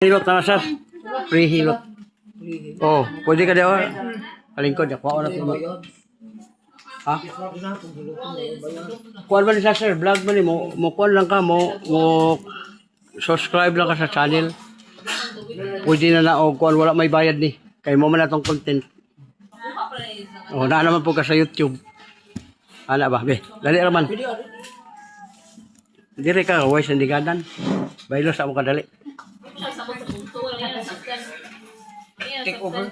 Hilot na sir. Free hilot. Oh, pwede ka daw. Kalingkod, ako na ito. Ha? Kuan ba niya sir? Vlog ba ni mo? Kuan lang ka mo subscribe lang ka sa channel. Pwede na o kuan wala may bayad ni. Kay mo man na tong content. Oh, na naman po ka sa YouTube. Ana ba? Be, dali raman. Dire ka, way sandigadan. Baylo sa mo kadali. Take over.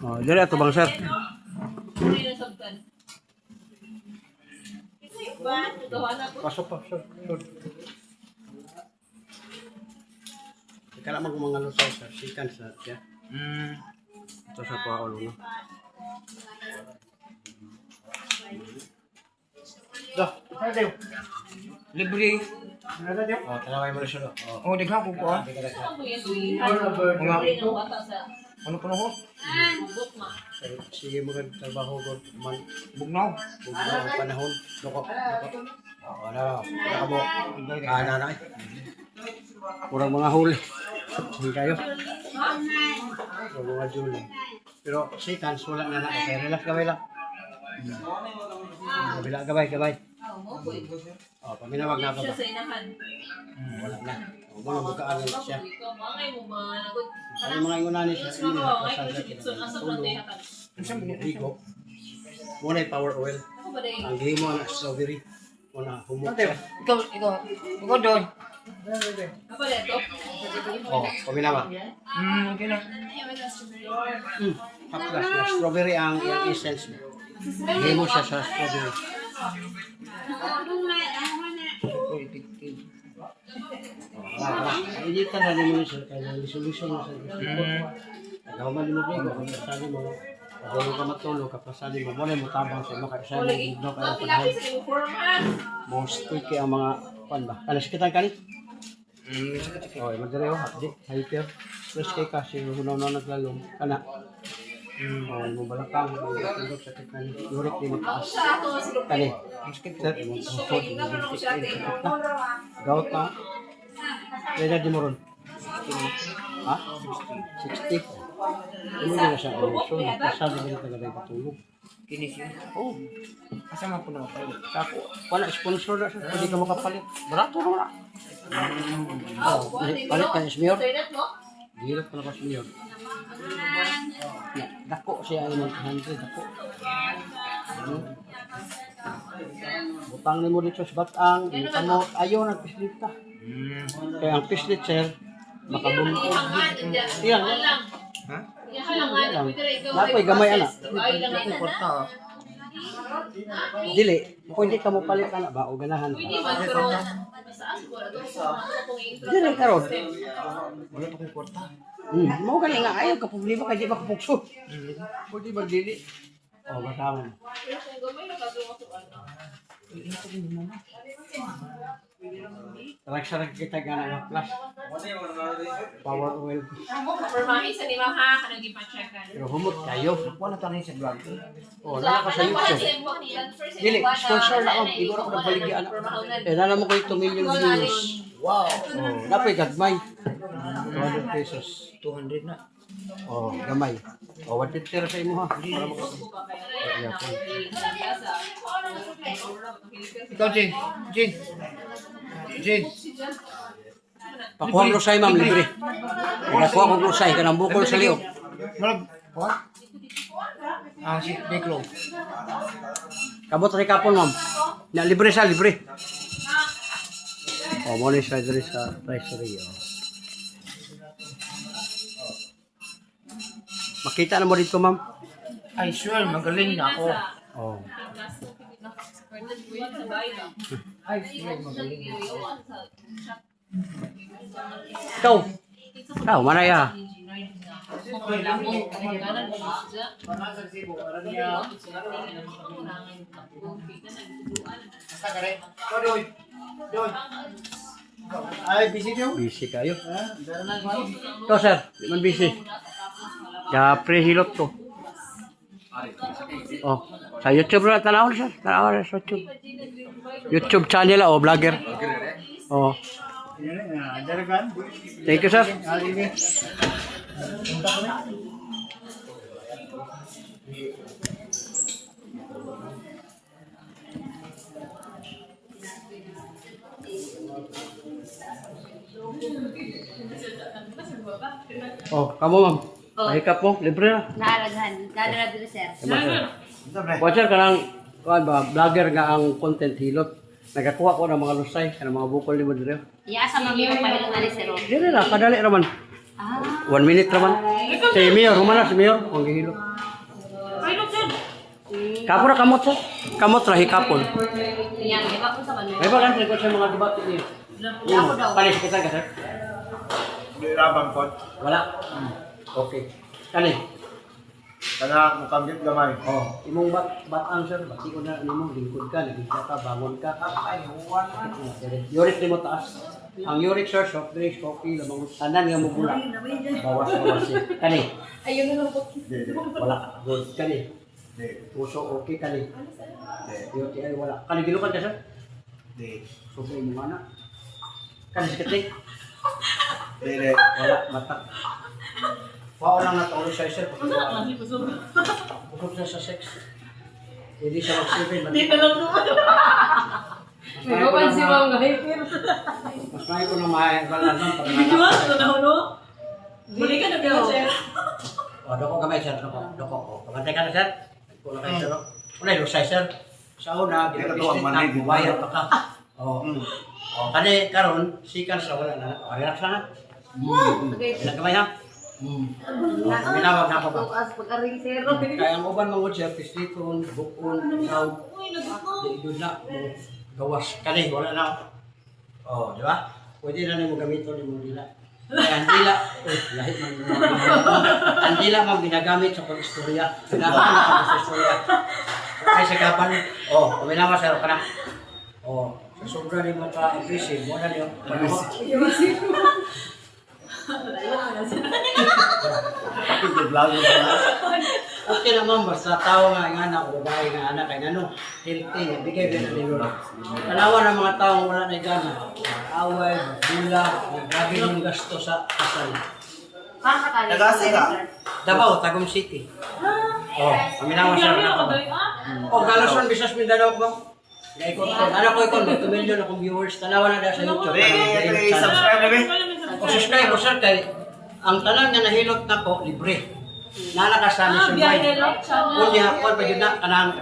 Oh, dire ato bang sir. Pasok pa, sir. Kaya naman kung mga lusaw sir, sikan sa siya. Ito sa kuha ulo no. Libre. Oh, talaway mo na siya. Oh, daghan ko po. Ano pa ho? Sige mo ka trabaho ko man Bugnaw. bugnaw ang panahon. Doko. Oh, ano. Kamo. Kana na. Kurang mga huli. Hindi kayo. Kurang mga Juli. Pero seconds wala na na. Okay, relax gabay lang. Gabay. Oh, paminawag na ako ba? Wala na. O, mga bukaan na siya. Ano mga ingunanin siya? Ini na pasal siya. Tulong. Rigo. Muna yung power oil. Ang gihimo na strawberry. Muna humok siya. Ikaw doon. Oh, paminawag. Okay na. Haplas na. Strawberry ang essence mo. Gihimo siya sa strawberry. Hindi ka na naman siya. Kaya resolution mo sa gusto ko. Nagawaman mo bigo. Kung kasali mo. Kung ka matulog, kapasali mo. Muna mo tabang sa mga kasali mo. Kaya panahon. Most tricky ang mga pan ba? Kalas kita kanit? Oh, magdari oh. Hyper. Fresh kay kasi. Hunaw na naglalong. Kana. Oh, mo balakang. Tindok sa kitna ni. Yurik ni mataas. Kani. Sir, mo tungkod. Gaut na. Kaya di mo ron. Ha? 60. Ano na siya? So, masyado na rin talaga patulog. Kinis yun. Oh, Kasama po na kapalit. ako. Wala, sponsor na siya. Pwede ka makapalit. Barato na wala. Oh, palit ka ng smear. Hirap ka na ka smear. Dako siya ay mag-handle. Dako. Butang ni mo dito sa batang. Kamot. Ayaw nagpislita. Kaya ang pislit, sir, makabungkod. Yan. Ha? Nakoy gamay ana. Ito kwarta. Dili, kung hindi ka mo palit ana ba o ganahan. Dili karon. Wala pa kong kwarta. Mo gali nga ayaw ka problema kay di makapugso. Pwede ba dili? Oh, bataman. Sarag kita gana nga plus. Power oil. Pero humot kayo. Wala tanay sa vlog. Oh, nala ka sa YouTube. Dili, sponsor na ako. Igor ako nagbaligyan. Eh, nala mo ko 2 million views. Wow. Oh, napay gagmay. 200 pesos. 200 na. Oh, gamay. Oh, 150 ra sa imo ha. Para mo. Ikaw, Jin. Pakuha mo say ma'am libre. Pakuha ko say kanang bukol sa liog. Malag. What? Si Deklo. Kabot sa kapon ma'am. Na libre sa libre. Oh, mo ni sa diri sa treasury. Oh. Makita na mo dito ma'am. Ay, sure. Magaling na ako. Oh. Ay, sure. Magaling na ako. Ikaw, manaya. Ay, busy kayo? Busy kayo. Ikaw sir, di man busy. Ya pre-hilot ko. Oh, sa YouTube na tanaw na sir. Tanaw na sa YouTube. YouTube channel o vlogger. Oh. Thank you, sir. Oh, kamu ma'am. Mahikap mo, libre na. Naalaghan dito, sir. Watcher ka lang, kuan ba, vlogger nga ang content hilot. Nagakuha ko ng mga lusay, ng mga bukol ni mo dito. Iasa mag-ibig pahilot na ni sir. Dili na, kadali raman. Ah. 1 minute raman. Si Mayor, humana si Mayor, ang gihilot. Kapo na kamot sa. Kamot ra hikapon. Yan, di ba kung sa May ba kan ko sa mga debate niyo? Ako daw. Panis kita ka sir? Labang ko. Wala. Okay. Kani? Kana mo kambit gamay. Oh, imong batang sir, bati ko na imong lingkod ka, nagigya ka, bangon ka. Ay, huwan man. Uric ni mo taas. Ang uric sir, soft drinks, coffee, lamang tanan nga mo bula. Bawas kani. Ayun na lang po. Wala. Good kani. Puso okay kani. UTI wala. Kani gilukan ka sir? Di. Suso mo ana. Kani sikit. Dili. Wala mata. Pao lang na tawlo siya sir. Bukod sa sex. Hindi siya mag-sipin. Hindi na lang naman. Pero pansin mo ang hyper. Mas may ko na mahayagan lang pag Bigyan mo na no? Buli ka na ba sir? O, doko kamay sir. Doko ko. Pagantay ka na sir. Kung na kayo sir. Unay, lusay sir. Sa una, ginag-business na, bubayad pa ka. O, kani karon sikan sa wala na. Relax na. Ilang kamay ha? Minawag na ako ba? Pag-aring sir. Kaya ang uban mong siya, pislikon, bukon, ikaw, doon na, gawas. Kani, wala na. O, di ba? Pwede na mo gamiton ni mo dila. Kaya ang dila, lahit man mo. Ang dila mo ginagamit sa pag-istorya. Pinahaman ka sa istorya. Ay sa kapan, o, kuminawa sa ka na. O, sa sobra ni mo ka-aggressive, mo na niyo. Okay naman, basta tao nga ang anak, babae nga anak, kaya ano, healthy, bigay rin ang nilo. Kalawa ng mga taong wala na gana, away, bula, grabe yung gasto sa kasal. Nagasa ka? Davao, Tagum City. Oh, kami naman sa anak ko. Oh, Galoson, Bisas Mindanao ko. Gaikot ko. Ano ko ikon, 2 million akong viewers. Tanawa na dahil sa YouTube. Subscribe na ba? O subscribe ko sir, kay ang tanan nga nahilot na po, libre. Nalakasami sa may. Kunya, kung pa yun na, kanang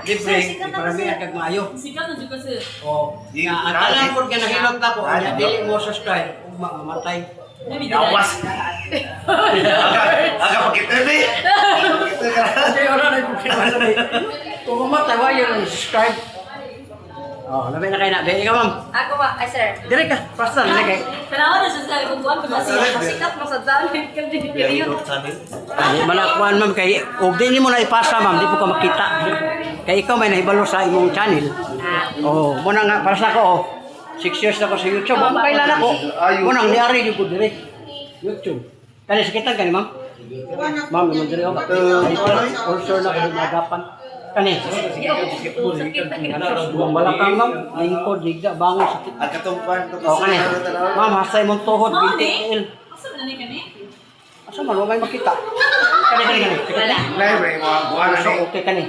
libre, iparamihan kag maayo. Sikat na juga sir. O, ang tanan po nga nahilot na po, kanya dili mo subscribe, mamatay. Yawas. Aga pakita ni. Hindi, wala na yung pinatay. Kung mamatay, why you subscribe? Oh, labi na kayo na. Ikaw ma'am, Ako ba? Ay sir. direct ka, pastan, direct kayo. Tanawa na sa sir. Kung buwan ko na siya. Sikat mo sa dami. Kasi yun. Ay, malakuan ma'am kay og di mo na ipasa ma'am, di po ka makita. Kay ikaw may nahibalo sa imong channel. Oh, mo na nga para sa ako. 6 years na ko sa YouTube. Ang kailan ako. Mo nang niari gyud ko dire. YouTube. Kani sakitan kani ma'am? Ma'am, mo dire ako. Also na ko nagapan. Kani. Buang balakang ma'am, lingkod digda bangon sakit. At katungpan to Oh, kani. Ma'am, hasay mong tuhod binti. Asa na ni kani? Asa man wala makita. Kani. Wala. Live mo ang buwan So, ni. okay ka ni.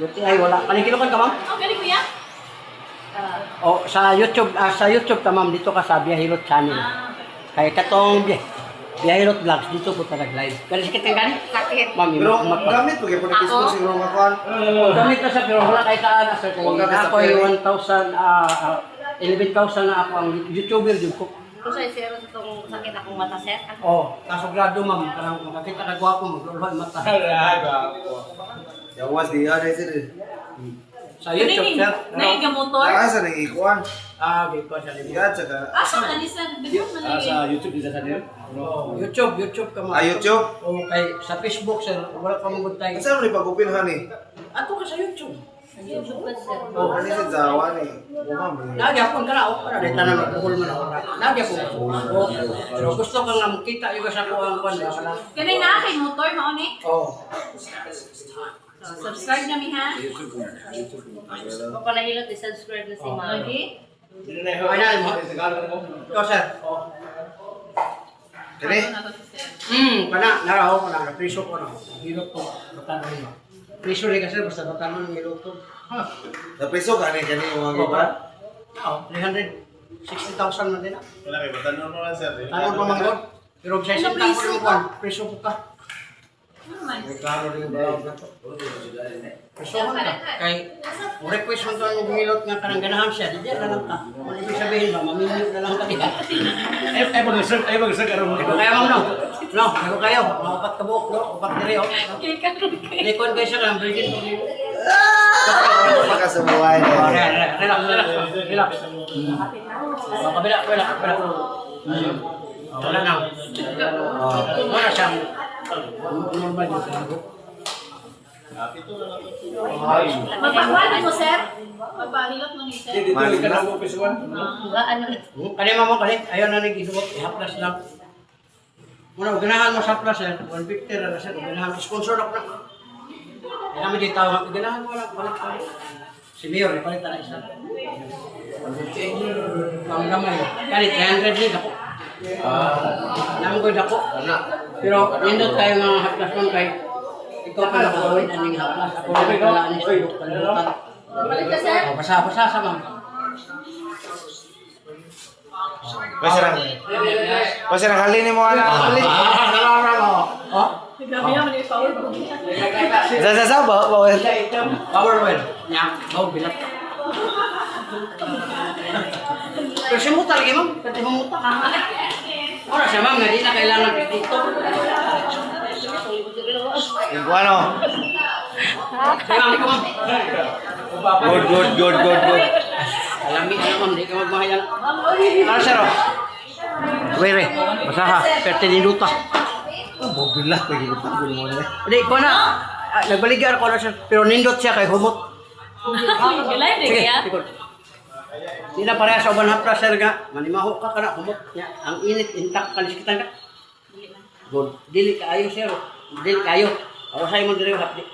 UTI wala. Kanikilukan ka ma'am? Oh, kani kuya? O sa YouTube ta ma'am dito ka sa Biyahirot channel. Kay katong Biyahirot vlogs dito po ta live. Kani sakit kang gani? Sakit. Ma'am, Pero yung mata. gamit ko kay pala Facebook si mga kwan. Gamit na sa pero wala kay taan sa kung Huwag ka ako ay sa 1,000 11,000 na ako ang YouTuber jud ko. Kung sa'yo sir, itong sakit akong mata sir. Oh, kasugrado ma'am, kanang makakita ka gwapo magluluhan mata. Yawas di ada sir. Sa YouTube sir. Naig ka motor? Asa nang ikuan? Dito siya dito. Igat sa ka. Asa man ni sir? Dito man ni. YouTube din sa kanila. YouTube ka ma'am. YouTube. O kay sa Facebook sir, wala ka mong tayo. Asa mo ni pagupilhan ni? Ato ka sa YouTube. YouTube ka sir. Oh, ani sa Jawa ni. Ma'am. Lagi ako ka na ako para dito na magpukul mo na ako. Lagi ako. Pero gusto ka nga makita yung sa ko ang kwan. Kani na kay motor mao ni? Oh. Subscribe na mi ha. Papanahilot i-subscribe na si Ma'am. Okay? Ano mo? Ikaw, sir. Oh. Kani? Naraw ko na. Preso ko na. Hilot ko. Batanon mo. Preso rin kasi basta batanon ng hilot ko. Napiso kani yung mga giba? Oo, 360,000 man din na. Wala kay batanon mo sir. Tanong pa man God. Pero sa isang tako yung kwan, preso ko ka. May klaro rin yung balawag na to. Preso ko ka. Kay, request mo ito ang humilot nga kanang ganahan siya. Di na lang ka. Kung ibig sabihin ba, mamimilot na lang ka nila. Mag-isag karon mo. Kaya mo no? No, pero kayo. Mga upat ka buhok, no? Upat diri, oh. Likod kayo siya kang virgin. Baka sa buhay Oh, na. relax. Oh, kabila. Wala na. Wala siyang normal yung sago. Magpapalan mo, sir? Magpahilot mo ni sir? Mali na. Ano? Kanima mo kani, ayaw na nag-isubot, i-haplas lang. Muna, ganahan mo sa plus, 150 na sir, ganahan mo, sponsor ako na. Kaya namin di tawag, ganahan mo lang, palit. Si Mayor, ipalit na isa. Ang gamay, kani 300 din ako. Naman ko dako. Pero nindot tayo mga haplas man kay ikaw pa nakawin aning haplas. Ako na wala ni suyok kalimutan. Balik ka, sir? Basa sa ma'am. Kasi halini mo ana. Oh. Grabe naman yung power ko. Sa ba? Power well. Nya, bawal bilat. Pero siya muta lagi ma'am. Kasi mamuta ka. Ora siya ma'am, nga di na kailangan dito. Yung ano? Kaya ma'am, ma'am. Good. Alami na ma'am, di ka magmahayan. Ano sir, oh? Were, basaha, perte din luta. Bobila ko yung tagol mo na. Hindi, ko na. Nagbaligar ko na siya, pero nindot siya kay humot. Sige, tikot. Di na pareha sa uban hapla, sir nga. Manimaho ka na, humot niya. Ang init, intak, kalisikitan ka. Good. Dili kayo, sir. Dili kayo. Ako sa'yo mo diri hapdi.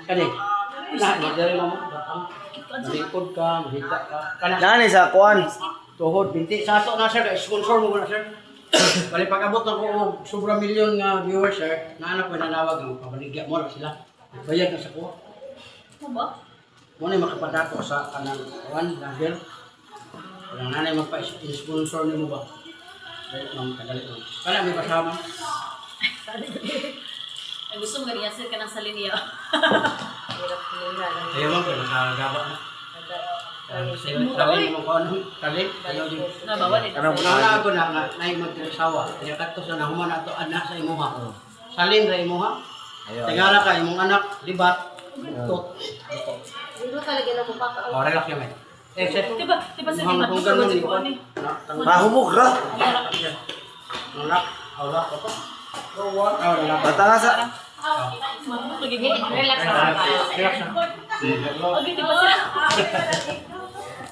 Kani. Lahat mo diri mo. Malikod ka, mahita ka. Kana. Nani sa kuan? Tuhod, binti. Sa ato na, sir. Sponsor mo ko na, sir. Bali pag-abot na ko og sobra milyon nga viewers, sir. Naana ko nanawag ang pabaligya mo na sila. Bayad na sa ko. Ano ba? Mo na makapadato sa kanang one level. Kung nanay magpa-sponsor ni mo ba? Dahil ma'am, kadali mo. Kala may pasama. Ay, gusto mo ganyan, sir, ka ng saliniya. Kaya ma'am, kaya nakagaba na. Tali mo ko ano? Tali? Ayaw din. Nabawal ito. Wala ako na mag-sawa. Kaya kato sa nahuman na ito, anak sa imuha. Salin sa imuha. Tingala ka, imong anak, libat. Tot. Dito talaga na mukha ka. O, relax naman. Sir. Diba sa limat mo sa budget ko ni? Mahumog ka. Nalak. Awak ko to. Relax. Bata nga sa... Relax na. Relax na. Okay, diba sir?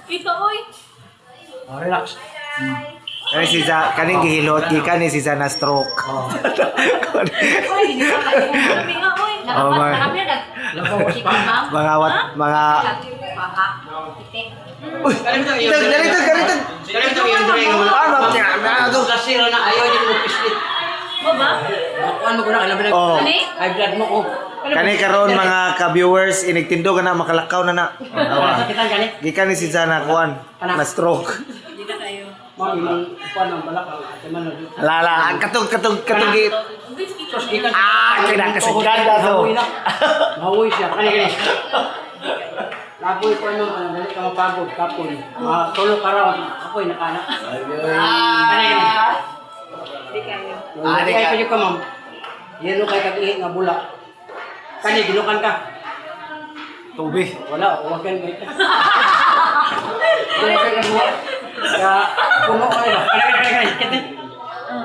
Ito, oy. O, relax. Kani si Za, kaning gihilot, gikan ni si Za na stroke. Oy, hindi ka kayo. Kami nga, oy. Oh, my. Mga Uy, Ganito ganito. yung drawing mo. Ano niya? Ano? Kasira na ayaw din mo pislit. Mo ba? Kuan mo ko na alam na. Oh. Ano eh? High blood mo ko. Kani karon mga ka-viewers inigtindo ka na makalakaw na na. Sakitan kani. Gikan ni si Za na kuan na stroke. Hindi na kayo. Ma'am, imong kuan ang balak ate man. Lala, ang katog gi. Sos gikan. Kinakasigada to. Mahuwi siya. Kani. Napoy ko nung dali ka mapagod kapon. Tulog ka raw. Apoy nakana. Kani. Hindi kayo. Di kayo ka ma'am. Yelo kay kag-ihi nga bula. Kani ginukan ka. Tubi. Wala, huwag yan ngayon. Huwag yan buha. Kaya, puno ka nila. Kaya, kaya.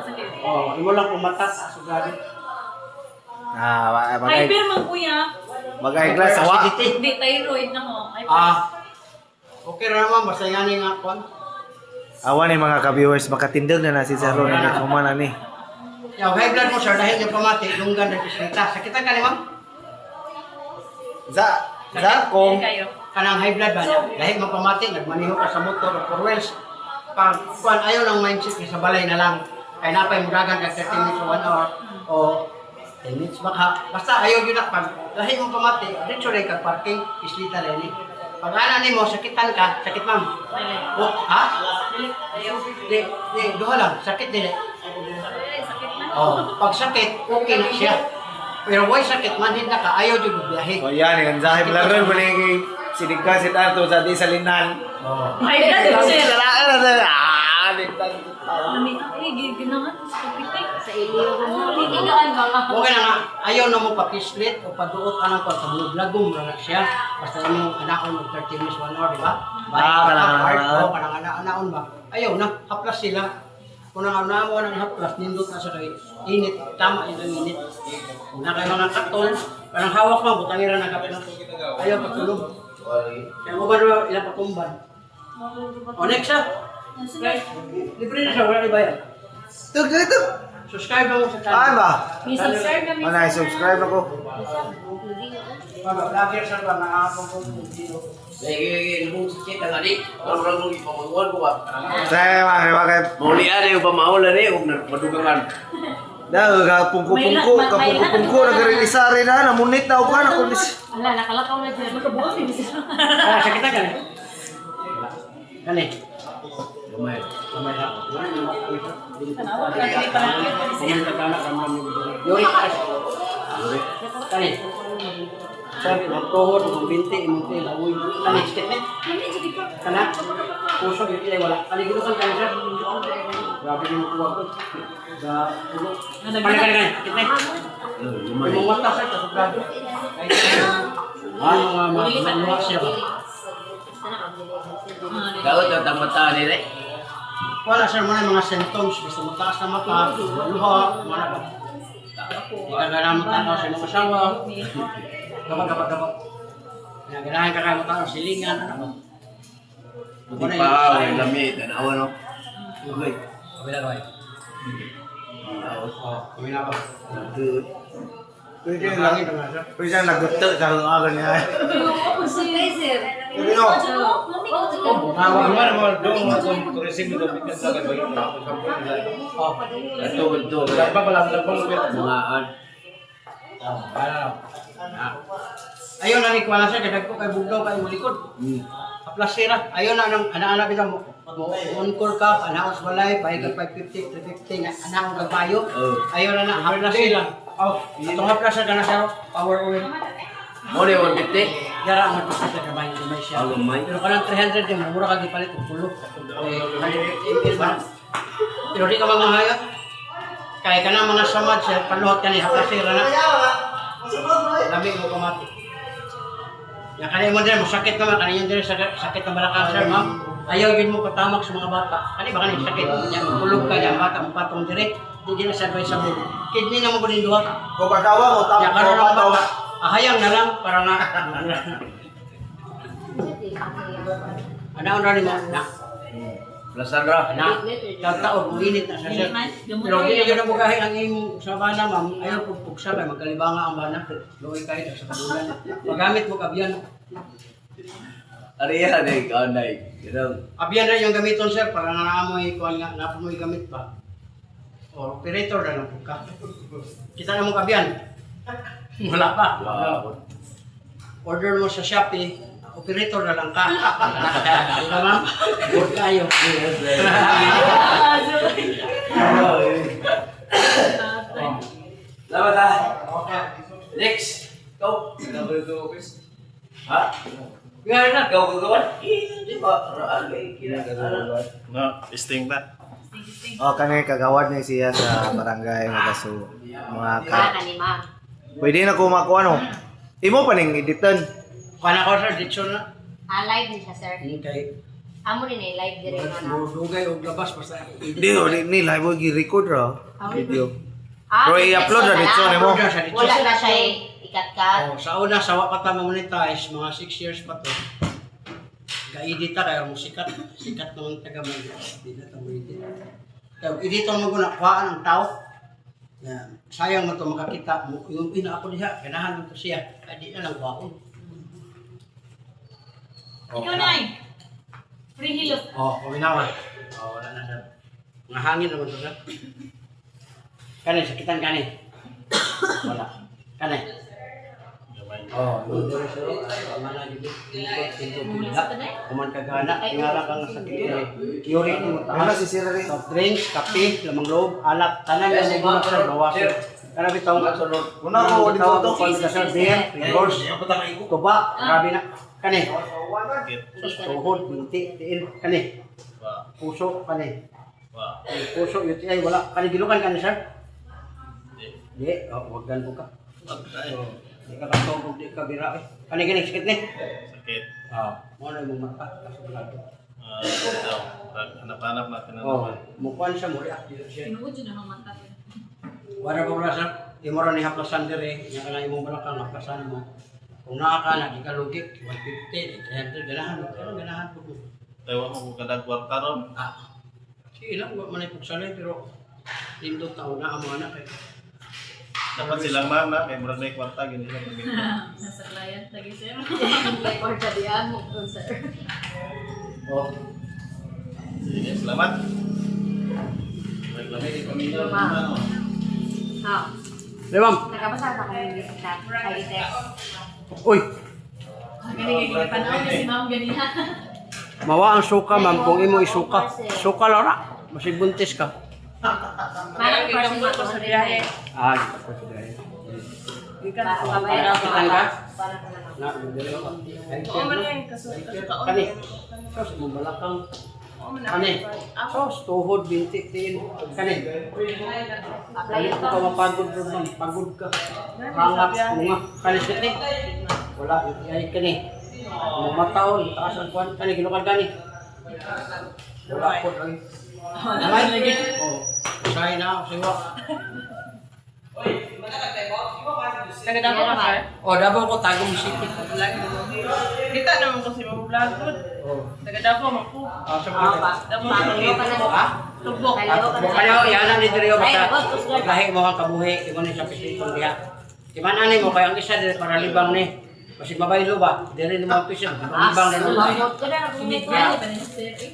Sige. Oh, imo lang pumatas. Sugari. Ay, Magay pero man kuya. magay-glass awa. Hindi, thyroid na mo. Ay, Okay ra naman, basta yan nga kon. Awa ni mga ka-viewers makatindog na si Za ron ni kumana ni. Yaw, high blood mo sir, dahil yung pamati, lunggan na pislita. Sakitan ka ni ma'am? Kung Kayo. kanang high blood ba niya? Dahil mapamati, nagmaniho ka sa motor o 4 wheels. Pag kuan ayaw ng mindset niya sa balay na lang. Kaya napay mudagan kag 30 minutes o 1 hour o 10 minutes baka. Basta ayaw yun na pag dahil mo pamati, dito rin kag parking, islita rin eh. Pag ana nimo sakitan ka, sakit ma'am. O, ha? Di, duha lang, sakit dili. Sakit na. Oh, pag sakit, okay na siya. Pero why sakit man, hindi na ka, ayaw dyan biyahe. o yan, yung zahe blaron mo ni sidigka si Tato sa di salinan. Oh. May dad, sir. Ginahan sa kapitik. Sa iliyo mo. Gigaan ba nga? Okay na nga, ayaw na mo pakislit o paduot anang pagtabulog lagong na siya. Basta mo anakon mo 30 minutes, 1 hour, di ba? Kanang anaon ba? Ayaw na, haplas sila. Kung nang mo ng haplas, nindot na siya kay init, tama yun ang init. Kung na kayo mga katon, parang hawak mo, butangira na kapit na. Ayaw patulog. Kaya mo ba rin ilang patumban? O next ha? Libre na siya, wala ni bayan. Tug dito. Subscribe lang mo sa Ay channel. ba? Subscribe na Ano, subscribe ako. Vlogger sir ba, nakakapong po video. Lagi nung sakit ang adik. Orang mo ipamanguan ko ba? Saya bakit? Mauli ari yung pamaulan eh, huwag na madugangan. Dahil kapungko-pungko, kapungko-pungko, nag-realisari na, namunit na ako ka, nakulis. Ala, nakalakaw na dyan. Magkabukas din sila. Ah, sakit na gani. Gani. Gamay. Kamay na. Tanawa, hindi pa lang. Kumain ka na kami ng Uric acid. Kani. Sabi, magtuhod, magbinti, imunti, lawoy. Kani, statement. Kana. Puso, yung ilay wala. Kani, gino kan kani sir. Grabe yung kuha ko. Sa ulo. Kani, statement. Gamay. Yung mata sir, kasugado. Ano nga, maluwa siya ba? Kau ito ang mata nila eh. Wala sir mo na mga symptoms. Basta mataas na mata, luha, mga ba? Hindi ka ganahan matanaw sa mga asawa. Gabag. Ganahan ka kayo matanaw silingan. Ano ba? Buti pa, may lamit. Tanawa no? Okay. Kabila ba? Oo, kabila ba? Pwede Yung lang, langit naman sir. pwede lang nagguto sa mga ganyan. Sir. Pwede no? Nawag mo doon mo tourism do bikin sa kay bayo na ako sa nila. Oh, Ito. Dapat pala mga ayaw na ni Kuala sir, kadag ko kay Bugdaw kay Mulikod. Kaplasira, ayaw na ng anak-anak kita mo. On-call ka, anak sa balay, bayad ka 550, 350, anak ang gagbayo. Ayaw na na, kaplasira. Oh, itong kaplasira ka na sir, power oil. mo ni 150. Yara ang magpapasya ka bayan, may siya. Ang gamay. Pero kanang 300 yung mura ka di palit, pulo. 150 ml ba? Pero di ka mamahayag. Kaya ka na mga samad sir, panuhot ka ni kaplasira na. Lamig mo kamati. Yang kanina mo din, masakit naman. Kanina din sakit ng balakang sir, ma'am. Ayaw yun mo patamak sa mga bata. Kanina ba kanina sakit? Yan, tulog ka yan, bata mo patong dire. Hindi na sabay sa bulo. Kidney na mo ba duha? Kung kagawa mo, Yan, karoon ng bata. Ahayang na lang, para nga. Ano na rin mo? Na. Plasandra. Na. Taon, ulinit na siya sir. Pero hindi yun ang bugahin ang imong sa bana, ma'am. Ayaw pugpugsa kay magkalibanga ang bana. Luoy kayo sa kabulan. Magamit mo kabyan. Ariya na ikaw na eh. Abyan na yung gamiton sir para naamoy kuan nga napumoy gamit pa. O operator na lang po ka. Kita na mo kabyan. Wala pa. Wow. Order mo sa Shopee, operator na lang ka. Di ba ma'am? Good kayo. Salamat ha. Next. Go. Number 2 office. Ha? Kaya na. Go gagawan? Di ba? Raan kay kinagagawan. No, sting na. O, kanina kagawad na siya sa barangay Magaso. Mga ka... Kanima. Pwede na kumakuha no. Imo pa ning editan. Kana ko sir, dito na. Live din siya, sir. Okay. Amo rin eh, live din rin na. Dugay o labas basta. Hindi, ni live mo gi-record ra. Video. Ah, Pero i-upload na dito nimo. Wala na siya eh. Ikat-kat. Oh, sa una, sawa pa ta monetize, mga 6 years pa to. Ga-edit ta kayo, sikat naman taga may hindi na ta mo edit. Kaya edit mo guna, kuhaan ang tao. Yan. Sayang mo ito makakita mo. Yung ina ako diha, ganahan mo to siya. Kaya di na lang kuhaan. Ikaw na eh. Free hilot. Oh, kuminawa. Oh, wala na sir. Mga hangin naman to sir. Kani, sakitan kani. Wala. Kani. Oh, hindi sir. Mana gitu. Kuman kagana, ingara ka nga sakit eh. Yuri mo Ano taas. si Sir rin? Soft drinks, kape, lamang loob, alak, tanan nga mo mga sir, bawasan. Kana bitaw nga sunod. Una ko, dito to. Sir, beer, fingers, tuba, grabe na. Kani. Tuhod, binti, tiil, kani. Puso, kani. Puso, UTI, wala. Kani gilukan kani, sir? Di, wag ganun ka. Di ka katong, di ka bira eh. Kani gani, sakit ni? Sakit. Mo na yung mata, kasulado. Hanap-hanap natin na Oh, naman. mukuan siya, mo react siya. Tinuod yun ang mata. Wala pa wala, sir. Imora ni haplasan dire, nya kana imong balakang haplasan mo. Kung naa ka na, di ka lugik, 150, 300, ganahan. Pero ganahan po. Tawa mo kung kada kwarta ron. Sige lang, wala man ay pagsalay, pero lindot na una ang mga anak eh. Dapat silang mana, kay murag may kwarta, gini lang pagkita. Nasa client lagi sir. Or sabihan mo kung sir. Oh, Sige, salamat. Lamay di kami na Ma'am. ano. di ma'am. Nakabasa na kami dito sa high-tech. Uy, Galing yung panahon kasi ma'am ganina. mawa ang suka ma'am, kung imo isuka. Suka lang na, masig buntis ka. Parang person mo sa biyahe. Ay, ako sa dahil. Babayaran ko Kita ka? Parang ko naman. Na, dili ako. Oo man yan, kani. Sos, mong balakang. Kani. Sos, tuhod, binti, tin. Kani. Kani ko ka mapagod ron man, pagod ka. Hangap, bunga. Kani siti. Wala, ay kani. Mamataon, taas ang kuwan. Kani, ginukan kani. Wala po lagi. Naman lagi. Oh, usay na, siwa. Taga-Davao ka, sir? Oh, Davao ko, Tagum City. Kita naman ko si mga vlog ko. Oh. Taga-Davao, Mapu. Sa mga Davao, Ha? Tubok. Bukanyo, yan ang nidiriyo basta lahi mo kang kabuhi, imo ni sa pisitong diha. Timan ani mo kay ang isa diri para libang ni. Kasi mabaylo ba? Diri ni mga piso, libang ni nulay. Sumamot ko na. Hindi ko Nakumit pa rin sir eh.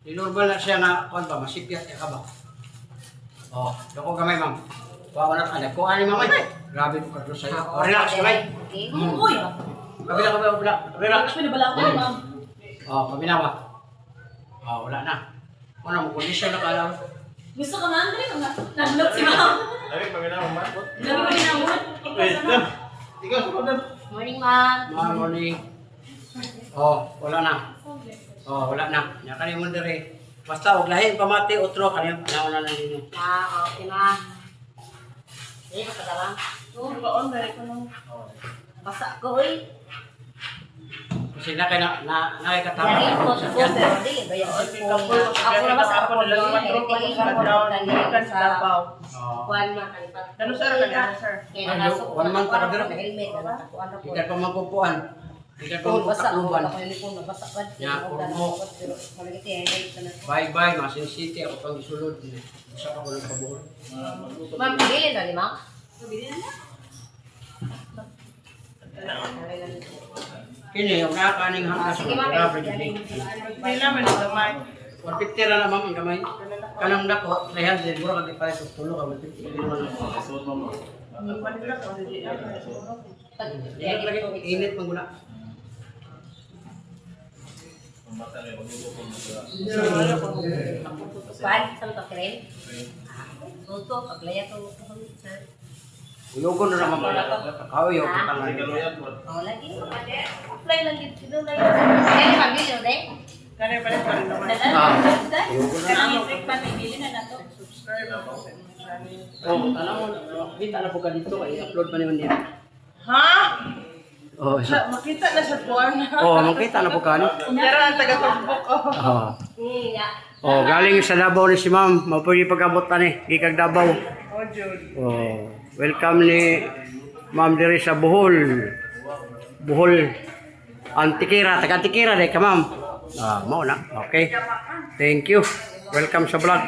Dinurban na siya na kon ba masipyat ka ba? Oh, dako gamay ma'am. Wa na ka ko ani mamay. Grabe ko kadto sa iyo. Oh, relax gamay. Uy! Kabila kabila. Relax. Pinabala ko ma'am. Oh, kabila ba? Oh, wala na. Ano mo kondisyon na kala mo? Gusto ka man rin. Naglok si ma'am. Lagi kami na mga Lagi ko din ang Wait, Dan. Ikaw, Dan. Morning, ma'am. Morning. Oh, wala na. Oh, wala na. Nya kani mo dire. Basta og lahi pamati utro kani nauna na ninyo. Okay na. Hindi ka pa lang. Oo, baon, dahil ko nung... Basa ko, uy. Kasi na kay na katama. Dari ko sa poster. Di, bayan sa poster. Ako na basa ako Ako na lang doon. matro ko sa down. Ikan sa Davao. Oh. Kuan man kalipat. Ganun, sir, ganun, sir. Kaya nakasok ko One month na ka dito? helmet na nakakuan ako. Hindi pa magpupuan. Hindi pa Kung basa ako, magtakluban. ako yung lipon, nabasa pa. Ya, kurmo. Pero malagiti, helmet na. Bye-bye, Masin City. Ako pang isulod. Isa ka ko ng pabuhol. Ma'am, pigilin na ni ma'am. Kini, yung nakakaning hanggas. Sige, ma'am. Grabe, Hindi naman ang gamay. 150 na naman ang gamay. Kanang dako, 300. Mura kag ipares og tulo ka 150. Hindi naman lang. Suot mo mo. Ang panila ko, hindi ako. Init lagi, init pang guna. Mamata na yung ko mo sa... Kuan, saan ka kren? Tuto, paglaya to. Sir. Uyogon na naman pala. Kakaw yung utang Hindi ka na. loyan. Oh, lagi. Apply lang dito na yun. Kaya ni pamilya, de? Kaya pala pa rin naman. Ah, uyogon na. Electric pan, bibili na nato. Subscribe ako sa inyo channel. Oh, alam mo, kita na po ka dito kay upload pa naman niya. Ha? Oh, Makita na sa buwan. oh, makita na po ka no. Pero ang taga-tubok ko. Oh. Ya. Oh, galing sa Davao ni si Ma'am, mapuli pag-abot ta ni, gikag Davao. Oh, Jude. Oh, welcome ni Ma'am diri sa Bohol. Bohol Antikira, taga Antikira dai ka Ma'am. Ah, mao na. Okay. Thank you. Welcome sa vlog.